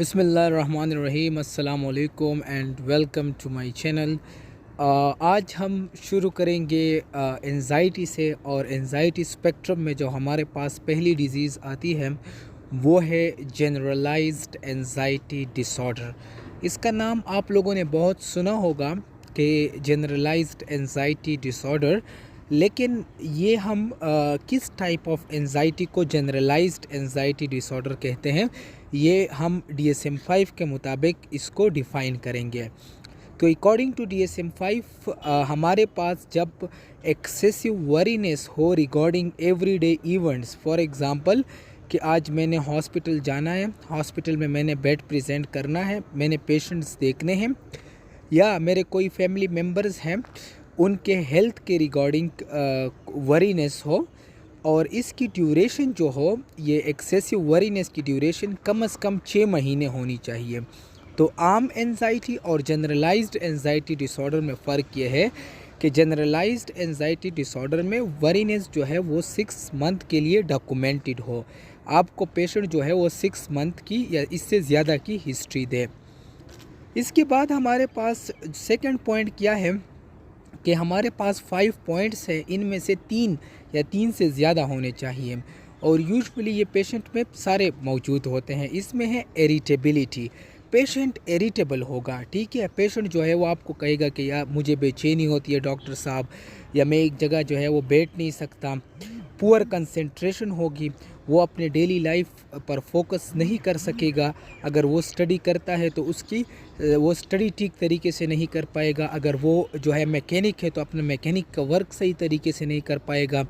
बिस्मिल्लाहिर्रहमानिर्रहीम अस्सलाम वालेकुम and welcome to my channel. आज हम शुरू करेंगे एंजाइटी से। और एंजाइटी स्पेक्ट्रम में जो हमारे पास पहली डिज़ीज़ आती है वो है जनरलाइज्ड एंजाइटी डिसऑर्डर। इसका नाम आप लोगों ने बहुत सुना होगा कि जनरलाइज्ड एंजाइटी डिसऑर्डर, लेकिन ये हम किस टाइप ऑफ एंजाइटी को जनरलाइज्ड एंजाइटी डिसऑर्डर कहते हैं, ये हम DSM-5 के मुताबिक इसको डिफ़ाइन करेंगे। तो अकॉर्डिंग टू DSM-5 हमारे पास जब एक्सेसिव वरीनेस हो regarding everyday events, for example कि आज मैंने हॉस्पिटल जाना है, हॉस्पिटल में मैंने बेड प्रेजेंट करना है, मैंने पेशेंट्स देखने हैं, या मेरे कोई फैमिली मेम्बर्स हैं उनके हेल्थ के रिगार्डिंग वरीनेस हो, और इसकी ड्यूरेशन जो हो, ये एक्सेसिव वरीनेस की ड्यूरेशन कम से कम 6 महीने होनी चाहिए। तो आम एंजाइटी और जनरलाइज्ड एंजाइटी डिसऑर्डर में फ़र्क ये है कि जनरलाइज्ड एंजाइटी डिसऑर्डर में वरीनेस जो है वो 6 मंथ के लिए डॉक्यूमेंटेड हो। आपको पेशेंट जो है वो 6 मंथ की या इससे ज़्यादा की हिस्ट्री दे। इसके बाद हमारे पास सेकंड पॉइंट क्या है कि हमारे पास 5 पॉइंट्स हैं, इनमें से 3 या 3 से ज़्यादा होने चाहिए, और यूजुअली ये पेशेंट में सारे मौजूद होते हैं। इसमें है इरिटेबिलिटी, पेशेंट इरिटेबल होगा, ठीक है। पेशेंट जो है वो आपको कहेगा कि यार मुझे बेचैनी होती है डॉक्टर साहब, या मैं एक जगह जो है वो बैठ नहीं सकता। पुअर कंसंट्रेशन होगी, वो अपने डेली लाइफ पर फोकस नहीं कर सकेगा। अगर वो स्टडी करता है तो उसकी वो स्टडी ठीक तरीके से नहीं कर पाएगा। अगर वो जो है मैकेनिक है तो अपने मैकेनिक का वर्क सही तरीके से नहीं कर पाएगा।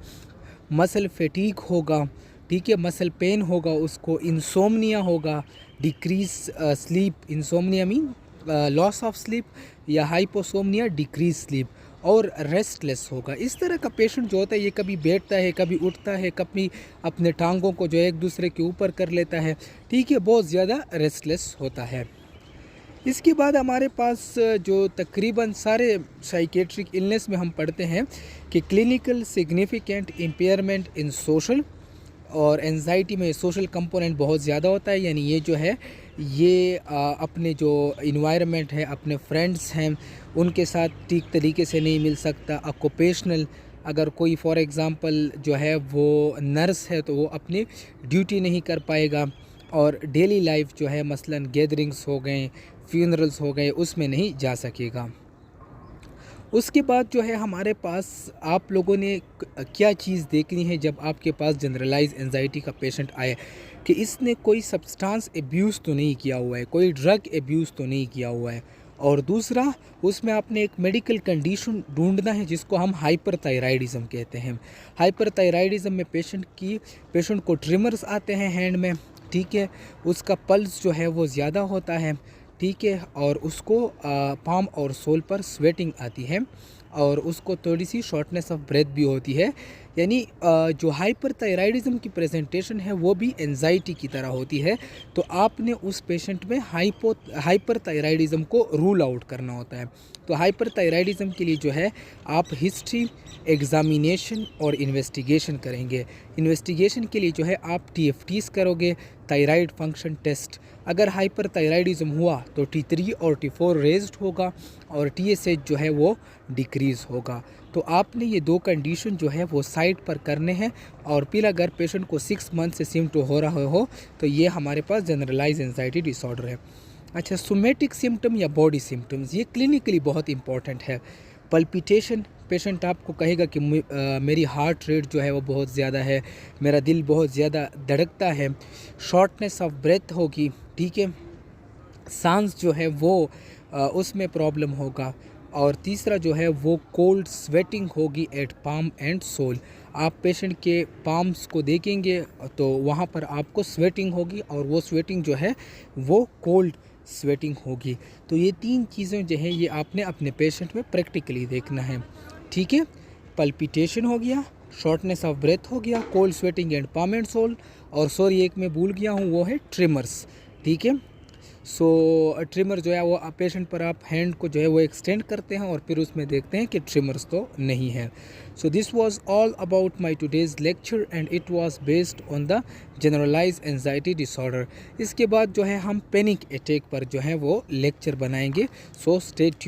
मसल फैटीग होगा, ठीक है, मसल पेन होगा, उसको इंसोम्निया होगा, decrease sleep, insomnia mean loss of sleep, या हाइपोसोम्निया डिक्रीज स्लीप, और रेस्टलेस होगा। इस तरह का पेशेंट जो होता है ये कभी बैठता है, कभी उठता है, कभी अपने टांगों को जो है एक दूसरे के ऊपर कर लेता है, ठीक है, बहुत ज़्यादा रेस्टलेस होता है। इसके बाद हमारे पास जो तकरीबन सारे साइकेट्रिक इलनेस में हम पढ़ते हैं कि क्लिनिकल सिग्निफिकेंट इम्पेयरमेंट इन सोशल, और एंजाइटी में सोशल कंपोनेंट बहुत ज़्यादा होता है। यानी ये जो है ये अपने जो इन्वायरमेंट है, अपने फ्रेंड्स हैं, उनके साथ ठीक तरीके से नहीं मिल सकता। ऑक्यूपेशनल, अगर कोई फॉर एग्ज़ाम्पल जो है वो नर्स है तो वो अपनी ड्यूटी नहीं कर पाएगा, और डेली लाइफ जो है मसलन गैदरिंग्स हो गए, फ्यूनरल्स हो गए, उसमें नहीं जा सकेगा। उसके बाद जो है हमारे पास आप लोगों ने क्या चीज़ देखनी है जब आपके पास जनरलाइज एंजाइटी का पेशेंट आए, कि इसने कोई सब्सटेंस एब्यूज़ तो नहीं किया हुआ है, कोई ड्रग एब्यूज़ तो नहीं किया हुआ है, और दूसरा उसमें आपने एक मेडिकल कंडीशन ढूंढना है जिसको हम हाइपरथायराइडिज्म कहते हैं। हाइपरथायराइडिज्म में पेशेंट को ट्रिमर्स आते हैं हैंड में, ठीक है, उसका पल्स जो है वो ज़्यादा होता है, ठीक है, और उसको पाम और सोल पर स्वेटिंग आती है, और उसको थोड़ी सी शॉर्टनेस ऑफ ब्रेथ भी होती है। यानी जो हाइपरथायराइडिज्म की प्रेजेंटेशन है वो भी एंजाइटी की तरह होती है। तो आपने उस पेशेंट में हाइपरथायराइडिज्म को रूल आउट करना होता है। तो हाइपरथायराइडिज्म के लिए जो है आप हिस्ट्री, एग्ज़ामिनेशन और इन्वेस्टिगेशन करेंगे। इन्वेस्टिगेशन के लिए जो है आप TFTs करोगे, थायराइड फंक्शन टेस्ट। अगर हाइपरथायराइडिज्म हुआ तो T3 और T4 रेज्ड होगा, और TSH जो है वो डिक्रीज़ होगा। तो आपने ये 2 कंडीशन जो है वो साइड पर करने हैं। और फिर अगर पेशेंट को 6 मंथ से सिम्टम हो रहा हो तो ये हमारे पास जनरलाइज एंजाइटी डिसऑर्डर है। अच्छा, सोमेटिक सिम्टम या बॉडी सिम्टम्स, ये क्लिनिकली बहुत इंपॉर्टेंट है। पल्पिटेशन, पेशेंट आपको कहेगा कि मेरी हार्ट रेट जो है वो बहुत ज़्यादा है, मेरा दिल बहुत ज़्यादा धड़कता है। शॉर्टनेस ऑफ ब्रेथ होगी, ठीक है, सांस जो है वो उसमें प्रॉब्लम होगा। और तीसरा जो है वो कोल्ड स्वेटिंग होगी एट पाम एंड सोल। आप पेशेंट के पाम्स को देखेंगे तो वहाँ पर आपको स्वेटिंग होगी, और वो स्वेटिंग जो है वो कोल्ड स्वेटिंग होगी। तो ये 3 चीज़ें जो है ये आपने अपने पेशेंट में प्रैक्टिकली देखना है, ठीक है। पल्पिटेशन हो गया, शॉर्टनेस ऑफ ब्रेथ हो गया, cold sweating and palm and sole, और सॉरी एक मैं भूल गया हूँ वो है ट्रिमर्स, ठीक है। सो ट्रिमर जो है वो पेशेंट पर आप हैंड को जो है वो एक्सटेंड करते हैं और फिर उसमें देखते हैं कि ट्रिमर्स तो नहीं है। So this was all about my today's lecture and it was based on the generalize anxiety disorder. इसके बाद जो है हम पैनिक अटैक पर जो है वो लेक्चर बनाएंगे। So stay tuned.